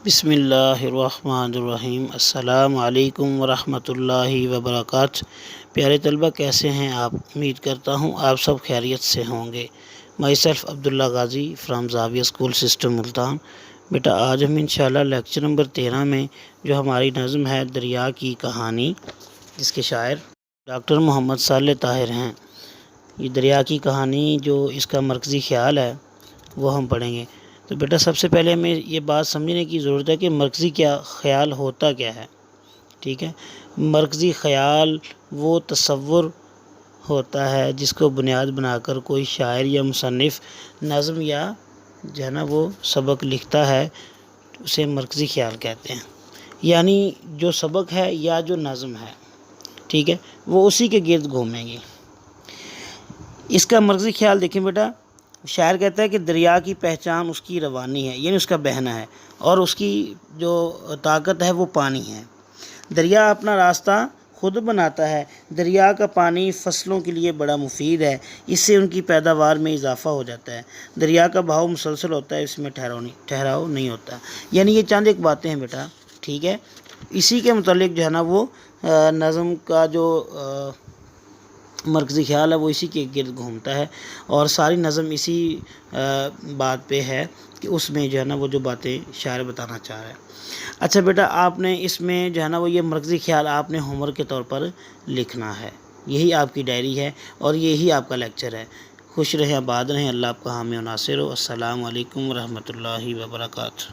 بسم اللہ الرحمن الرحیم۔ السلام علیکم ورحمۃ اللہ وبرکاتہ۔ پیارے طلبہ، کیسے ہیں آپ؟ امید کرتا ہوں آپ سب خیریت سے ہوں گے۔ My self Abdullah Ghazi from زاویہ اسکول سسٹم ملتان۔ بیٹا آج ہم انشاءاللہ لیکچر نمبر 13 میں جو ہماری نظم ہے دریا کی کہانی، جس کے شاعر ڈاکٹر محمد صالح طاہر ہیں، یہ دریا کی کہانی جو اس کا مرکزی خیال ہے وہ ہم پڑھیں گے۔ تو بیٹا سب سے پہلے ہمیں یہ بات سمجھنے کی ضرورت ہے کہ مرکزی کیا خیال ہوتا کیا ہے، ٹھیک ہے؟ مرکزی خیال وہ تصور ہوتا ہے جس کو بنیاد بنا کر کوئی شاعر یا مصنف نظم یا جو ہے نا وہ سبق لکھتا ہے، اسے مرکزی خیال کہتے ہیں۔ یعنی جو سبق ہے یا جو نظم ہے، ٹھیک ہے، وہ اسی کے گرد گھومیں گے۔ اس کا مرکزی خیال دیکھیں بیٹا، شاعر کہتا ہے کہ دریا کی پہچان اس کی روانی ہے، یعنی اس کا بہنا ہے، اور اس کی جو طاقت ہے وہ پانی ہے۔ دریا اپنا راستہ خود بناتا ہے۔ دریا کا پانی فصلوں کے لیے بڑا مفید ہے، اس سے ان کی پیداوار میں اضافہ ہو جاتا ہے۔ دریا کا بہاؤ مسلسل ہوتا ہے، اس میں ٹھہراؤ نہیں ہوتا۔ یعنی یہ چند ایک باتیں ہیں بیٹا، ٹھیک ہے؟ اسی کے متعلق جو ہے نا وہ نظم کا جو مرکزی خیال ہے وہ اسی کے گرد گھومتا ہے، اور ساری نظم اسی بات پہ ہے کہ اس میں جو ہے نا وہ جو باتیں شاعر بتانا چاہ رہا ہے۔ اچھا بیٹا، آپ نے اس میں جو ہے نا وہ یہ مرکزی خیال آپ نے ہوم ورک کے طور پر لکھنا ہے، یہی آپ کی ڈائری ہے اور یہی آپ کا لیکچر ہے۔ خوش رہیں آباد رہیں، اللہ آپ کا حامی و ناصر ہو۔ السلام علیکم ورحمۃ اللہ وبرکاتہ۔